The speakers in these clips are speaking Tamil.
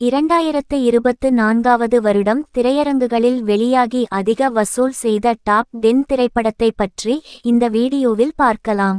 2024 வருடம் திரையரங்குகளில் வெளியாகி அதிக வசூல் செய்த டாப் 10 திரைப்படத்தை பற்றி இந்த வீடியோவில் பார்க்கலாம்.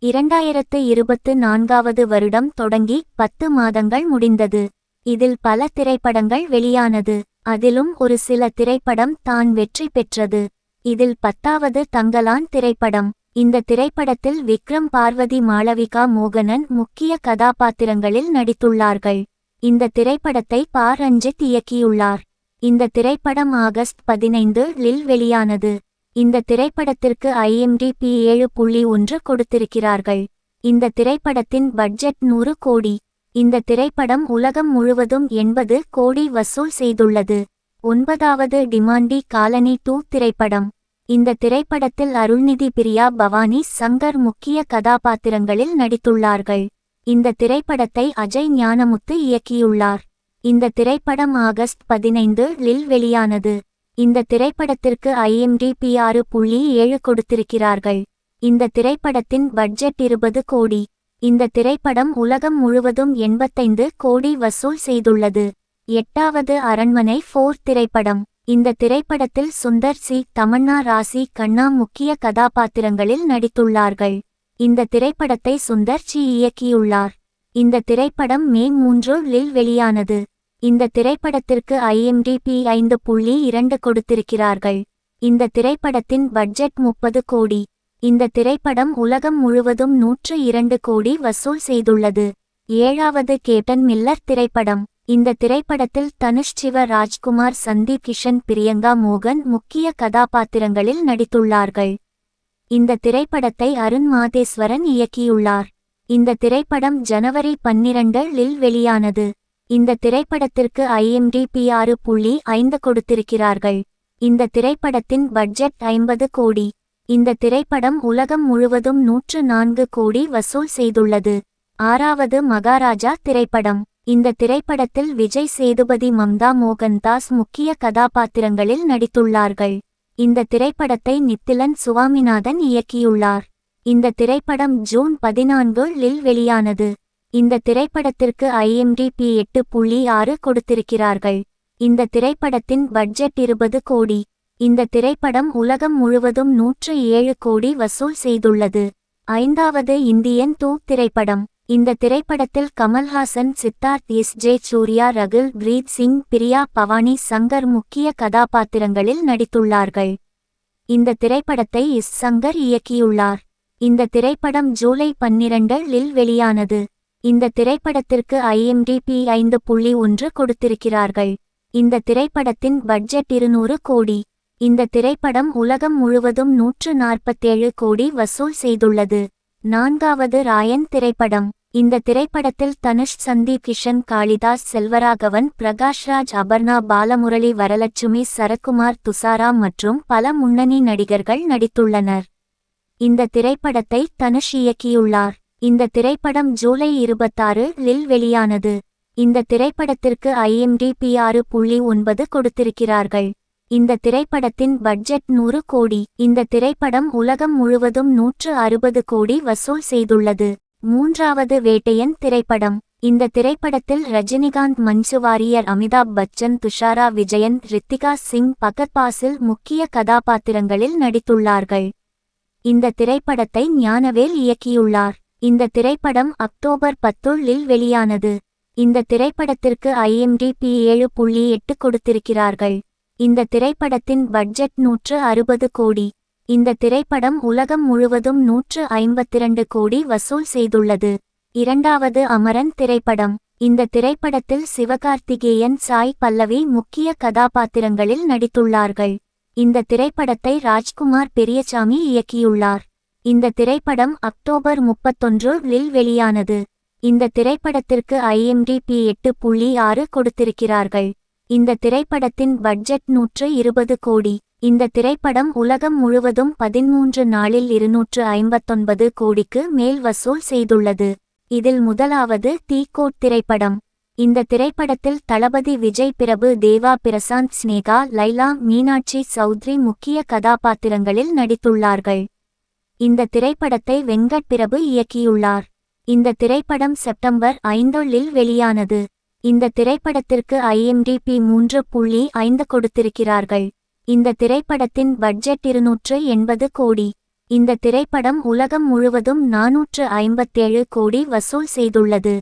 2024 வருடம் தொடங்கி 10 மாதங்கள் முடிந்தது. இதில் பல திரைப்படங்கள் வெளியானது. அதிலும் ஒரு சில திரைப்படம் தான் வெற்றி பெற்றது. இதில் 10வது தங்கலான் திரைப்படம். இந்த திரைப்படத்தில் விக்ரம், பார்வதி, மாளவிகா மோகனன் முக்கிய கதாபாத்திரங்களில் நடித்துள்ளார்கள். இந்த திரைப்படத்தை பா. ரஞ்சித் இயக்கியுள்ளார். இந்த திரைப்படம் ஆகஸ்ட் 15 இல் வெளியானது. இந்த திரைப்படத்திற்கு IMDb 7.1 கொடுத்திருக்கிறார்கள். இந்த திரைப்படத்தின் பட்ஜெட் 100 கோடி. இந்த திரைப்படம் உலகம் முழுவதும் 80 கோடி வசூல் செய்துள்ளது. 9வது டிமாண்டி காலனி 2 திரைப்படம். இந்த திரைப்படத்தில் அருள்நிதி, பிரியா, பவானி சங்கர் முக்கிய கதாபாத்திரங்களில் நடித்துள்ளார்கள். இந்த திரைப்படத்தை அஜய் ஞானமுத்து இயக்கியுள்ளார். இந்த திரைப்படம் ஆகஸ்ட் 15 இல் வெளியானது. இந்த திரைப்படத்திற்கு IMDb 6.7 கொடுத்திருக்கிறார்கள். இந்த திரைப்படத்தின் பட்ஜெட் 20 கோடி. இந்த திரைப்படம் உலகம் முழுவதும் 85 கோடி வசூல் செய்துள்ளது. 8வது அரண்மனை 4 திரைப்படம். இந்த திரைப்படத்தில் சுந்தர் சி, தமன்னா, ராசி கண்ணா முக்கிய கதாபாத்திரங்களில் நடித்துள்ளார்கள். இந்த திரைப்படத்தை சுந்தர் சி இயக்கியுள்ளார். இந்த திரைப்படம் மே 3 இல் வெளியானது. இந்த திரைப்படத்திற்கு IMDb 5.2 கொடுத்திருக்கிறார்கள். இந்த திரைப்படத்தின் பட்ஜெட் 30 கோடி. இந்த திரைப்படம் உலகம் முழுவதும் 102 கோடி வசூல் செய்துள்ளது. 7வது கேப்டன் மில்லர் திரைப்படம். இந்த திரைப்படத்தில் தனுஷ், சிவ, ராஜ்குமார், சந்தீப் கிஷன், பிரியங்கா மோகன் முக்கிய கதாபாத்திரங்களில் நடித்துள்ளார்கள். இந்த திரைப்படத்தை அருண் மாதேஸ்வரன் இயக்கியுள்ளார். இந்த திரைப்படம் ஜனவரி 12 இல் வெளியானது. இந்த திரைப்படத்திற்கு IMDb 6.5 கொடுத்திருக்கிறார்கள். இந்த திரைப்படத்தின் பட்ஜெட் 50 கோடி. இந்த திரைப்படம் உலகம் முழுவதும் 104 கோடி வசூல் செய்துள்ளது. 6வது மகாராஜா திரைப்படம். இந்த திரைப்படத்தில் விஜய் சேதுபதி, மம்தா மோகன்தாஸ் முக்கிய கதாபாத்திரங்களில் நடித்துள்ளார்கள். இந்த திரைப்படத்தை நித்திலன் சுவாமிநாதன் இயக்கியுள்ளார். இந்த திரைப்படம் ஜூன் 14 இல் வெளியானது. இந்த திரைப்படத்திற்கு IMDb 8.6 கொடுத்திருக்கிறார்கள். இந்த திரைப்படத்தின் பட்ஜெட் 20 கோடி. இந்த திரைப்படம் உலகம் முழுவதும் 107 கோடி வசூல் செய்துள்ளது. 5வது இந்தியன் 2 திரைப்படம். இந்த திரைப்படத்தில் கமல்ஹாசன், சித்தார்த், SJ சூர்யா, ரகுல் பிரீத் சிங், பிரியா, பவானி சங்கர் முக்கிய கதாபாத்திரங்களில் நடித்துள்ளார்கள். இந்த திரைப்படத்தை சங்கர் இயக்கியுள்ளார். இந்த திரைப்படம் ஜூலை 12 இல் வெளியானது. இந்த திரைப்படத்திற்கு IMDb 5.1 கொடுத்திருக்கிறார்கள். இந்த திரைப்படத்தின் பட்ஜெட் 200 கோடி. இந்த திரைப்படம் உலகம் முழுவதும் 147 கோடி வசூல் செய்துள்ளது. 4வது ராயன் திரைப்படம். இந்த திரைப்படத்தில் தனுஷ், சந்தீப் கிஷன், காளிதாஸ், செல்வராகவன், பிரகாஷ்ராஜ், அபர்ணா, பாலமுரளி, வரலட்சுமி, சரத்குமார், துஷாரா மற்றும் பல முன்னணி நடிகர்கள் நடித்துள்ளனர். இந்த திரைப்படத்தை தனுஷ் இயக்கியுள்ளார். இந்த திரைப்படம் ஜூலை 26 இல் வெளியானது. இந்த திரைப்படத்திற்கு IMDb 6.9 கொடுத்திருக்கிறார்கள். இந்த திரைப்படத்தின் பட்ஜெட் 100 கோடி. இந்த திரைப்படம் உலகம் முழுவதும் 160 கோடி வசூல் செய்துள்ளது. 3வது வேட்டையன் திரைப்படம். இந்த திரைப்படத்தில் ரஜினிகாந்த், மஞ்சு வாரியர், அமிதாப் பச்சன், துஷாரா விஜயன், ரித்திகா சிங், பகத் பாசில் முக்கிய கதாபாத்திரங்களில் நடித்துள்ளார்கள். இந்த திரைப்படத்தை ஞானவேல் இயக்கியுள்ளார். இந்த திரைப்படம் அக்டோபர் 10 இல் வெளியானது. இந்த திரைப்படத்திற்கு IMDb 7.8 கொடுத்திருக்கிறார்கள். இந்த திரைப்படத்தின் பட்ஜெட் 160 கோடி. இந்த திரைப்படம் உலகம் முழுவதும் 152 கோடி வசூல் செய்துள்ளது. 2வது அமரன் திரைப்படம். இந்த திரைப்படத்தில் சிவகார்த்திகேயன், சாய் பல்லவி முக்கிய கதாபாத்திரங்களில் நடித்துள்ளார்கள். இந்த திரைப்படத்தை ராஜ்குமார் பெரியசாமி இயக்கியுள்ளார். இந்த திரைப்படம் அக்டோபர் 31 இல் வெளியானது. இந்த திரைப்படத்திற்கு IMDb 8.6 கொடுத்திருக்கிறார்கள். இந்த திரைப்படத்தின் பட்ஜெட் 120 கோடி. இந்த திரைப்படம் உலகம் முழுவதும் 13 நாளில் 259 கோடிக்கு மேல் வசூல் செய்துள்ளது. இதில் முதலாவது தீக்கோட் திரைப்படம். இந்த திரைப்படத்தில் தளபதி விஜய், பிரபு தேவா, பிரசாந்த், ஸ்னேகா, லைலா, மீனாட்சி சௌத்ரி முக்கிய கதாபாத்திரங்களில் நடித்துள்ளார்கள். இந்த திரைப்படத்தை வெங்கட் பிரபு இயக்கியுள்ளார். இந்த திரைப்படம் செப்டம்பர் 5 இல் வெளியானது. இந்த திரைப்படத்திற்கு IMDb 3.5 கொடுத்திருக்கிறார்கள். இந்த திரைப்படத்தின் பட்ஜெட் 280 கோடி. இந்த திரைப்படம் உலகம் முழுவதும் 457 கோடி வசூல் செய்துள்ளது.